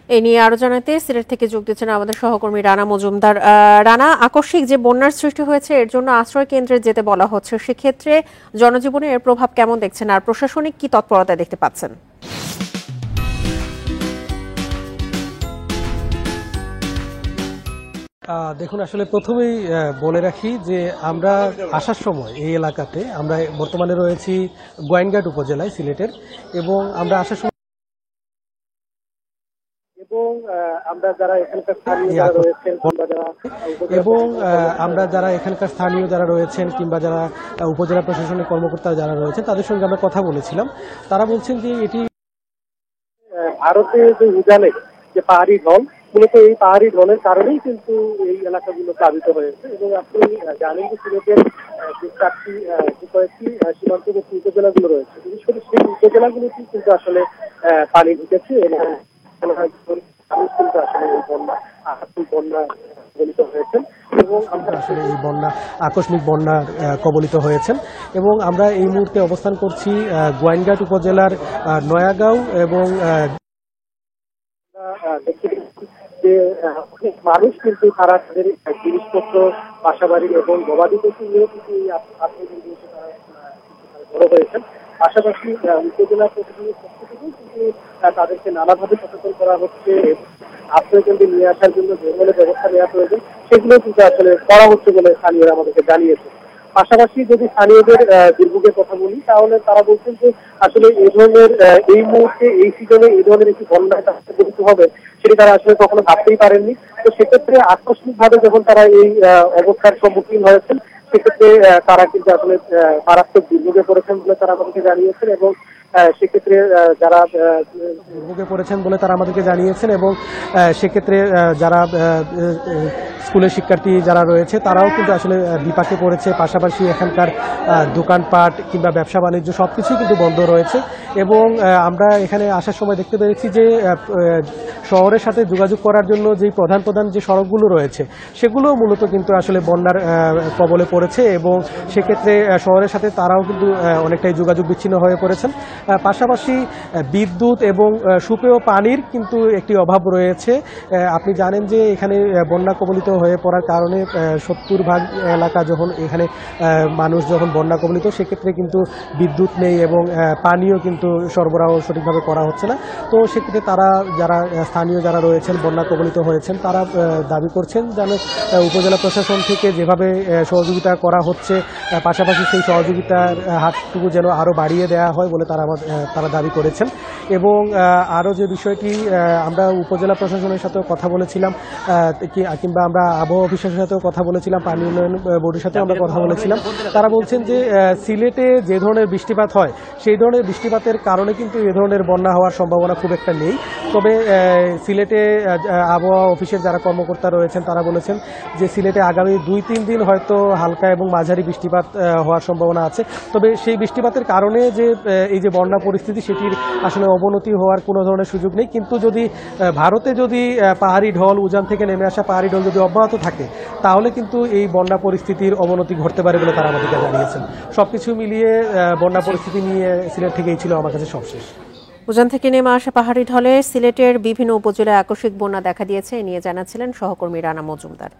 এ নিয়ে আরো জানাতে সিলেট থেকে যোগ দিচ্ছেন আমাদের সহকর্মী রানা মজুমদার। রানা, আকস্মিক যে বন্যার সৃষ্টি হয়েছে এর জন্য আশ্রয় কেন্দ্রে যেতে বলা হচ্ছে, সেক্ষেত্রে জনজীবনে এর প্রভাব কেমন দেখছেন আর প্রশাসনিক কি তৎপরতা দেখতে পাচ্ছেন? দেখুন, আসলে প্রথমেই বলে রাখি যে আমরা আসার সময় এই এলাকাতে আমরা বর্তমানে রয়েছি গোয়াইনঘাট উপজেলায় সিলেটের, এবং আমরা আসার সময় আমরা যারা এখানকার স্থানীয় যারা রয়েছেন কিংবা যারা উপজেলা প্রশাসনের কর্মকর্তা যারা রয়েছেন তাদের সঙ্গে আমরা কথা বলেছিলাম। তারা বলছেন যে এটি ভারতে যে উজানে যে পাহাড়ি ঢল, মূলত এই পাহাড়ি ঢলের কারণেই কিন্তু এই এলাকাগুলো প্লাবিত হয়েছে। এবং আপনি জানেন যে সিলেটের যে কয়েকটি সীমান্তবর্তী উপজেলাগুলো রয়েছে, বিশেষ করে সেই উপজেলাগুলোতেই কিন্তু আসলে পানি ঢুকেছে এবং মানুষ কিন্তু আসলে এই বন্যা কবলিত হয়েছেন এবং আমরা আসলে এই আকস্মিক বন্যার কবলিত হয়েছেন। এবং আমরা এই মুহূর্তে অবস্থান করছি গোয়াইনঘাট উপজেলার নয়াগাঁও এবং যে মানুষ কিন্তু তারা তাদের জিনিসপত্র, বাসাবাড়ি এবং গবাদি পশু নিয়ে কিন্তু বড় হয়েছেন। পাশাপাশি উপজেলা প্রশাসনের পক্ষ থেকেও কিন্তু তাদেরকে নানাভাবে সচেতন করা হচ্ছে। আশ্রয় কেন্দ্রে নিয়ে আসার জন্য যে ধরনের ব্যবস্থা নেওয়া প্রয়োজন সেগুলো কিন্তু আসলে করা হচ্ছে বলে স্থানীয়রা আমাদেরকে জানিয়েছে। পাশাপাশি যদি স্থানীয়দের দুর্ভোগের কথা বলি, তাহলে তারা বলছেন যে আসলে এই ধরনের এই মুহূর্তে এই সিজনে এই ধরনের একটি বন্যা পরিণত হবে সেটি তারা আসলে কখনো ভাবতেই পারেননি। তো সেক্ষেত্রে আকস্মিক ভাবে যখন তারা এই অবস্থার সম্মুখীন হয়েছেন, সেক্ষেত্রে তারা কিন্তু আসলে মারাত্মক দুর্ভোগে পড়েছেন বলে তারা আমাদেরকে জানিয়েছেন। এবং সেক্ষেত্রে যারা দুর্ভোগে পড়েছেন বলে তারা আমাদেরকে জানিয়েছেন এবং সেক্ষেত্রে যারা স্কুলের শিক্ষার্থী যারা রয়েছে তারাও কিন্তু আসলে বিপাকে পড়েছে। পাশাপাশি এখানকার দোকানপাট কিংবা ব্যবসা বাণিজ্য সবকিছুই কিন্তু বন্ধ রয়েছে। এবং আমরা এখানে আসার সময় দেখতে পেরেছি যে শহরের সাথে যোগাযোগ করার জন্য যেই প্রধান যে সড়কগুলো রয়েছে সেগুলো মূলত কিন্তু আসলে বন্যার কবলে পড়েছে এবং সেক্ষেত্রে শহরের সাথে তারাও কিন্তু অনেকটাই যোগাযোগ বিচ্ছিন্ন হয়ে পড়েছেন। পাশাপাশি বিদ্যুৎ এবং সুপেয় পানির কিন্তু একটি অভাব রয়েছে। আপনি জানেন যে এখানে বন্যা কবলিত হয়ে পড়ার কারণে 70% এলাকা যখন এখানে মানুষ যখন বন্যা কবলিত, সেক্ষেত্রে কিন্তু বিদ্যুৎ নেই এবং পানিও কিন্তু সরবরাহ সঠিকভাবে করা হচ্ছে না। তো সেক্ষেত্রে তারা স্থানীয় যারা রয়েছেন বন্যা কবলিত হয়েছেন তারা দাবি করছেন যেন উপজেলা প্রশাসন থেকে যেভাবে সহযোগিতা করা হচ্ছে, পাশাপাশি সেই সহযোগিতার হাতটুকু যেন আরও বাড়িয়ে দেওয়া হয় বলে তারা দাবি করেছেন। এবং আরও যে বিষয়টি আমরা উপজেলা প্রশাসনের সাথেও কথা বলেছিলাম কিংবা আমরা আবহাওয়া অফিসের সাথেও কথা বলেছিলাম, পানি উন্নয়ন বোর্ডের সাথেও আমরা কথা বলেছিলাম। তারা বলছেন যে সিলেটে যে ধরনের বৃষ্টিপাত হয় সেই ধরনের বৃষ্টিপাতের কারণে কিন্তু এ ধরনের বন্যা হওয়ার সম্ভাবনা খুব একটা নেই। তবে সিলেটে আবহাওয়া অফিসের যারা কর্মকর্তা রয়েছেন তারা বলেছেন যে সিলেটে আগামী 2-3 দিন হয়তো হালকা এবং মাঝারি বৃষ্টিপাত হওয়ার সম্ভাবনা আছে। তবে সেই বৃষ্টিপাতের কারণে যে এই যে বন্যা পরিস্থিতি সেটির আসলে অবনতি হওয়ার কোনো ধরনের সুযোগ নেই। কিন্তু যদি ভারতে যদি পাহাড়ি ঢল, উজান থেকে নেমে আসা পাহাড়ি ঢল যদি অব্যাহত থাকে তাহলে কিন্তু এই বন্যা পরিস্থিতির অবনতি ঘটতে পারে বলে তারা আমাদেরকে জানিয়েছেন। সবকিছু মিলিয়ে বন্যা পরিস্থিতি নিয়ে সিলেট থেকেই ছিল আমার কাছে সবশেষ। উজান থেকে নেমে আসা পাহাড়ি ঢলে সিলেটের বিভিন্ন উপজেলায় আকস্মিক বন্যা দেখা দিয়েছে, এ নিয়ে জানাচ্ছিলেন সহকর্মী রানা মজুমদার।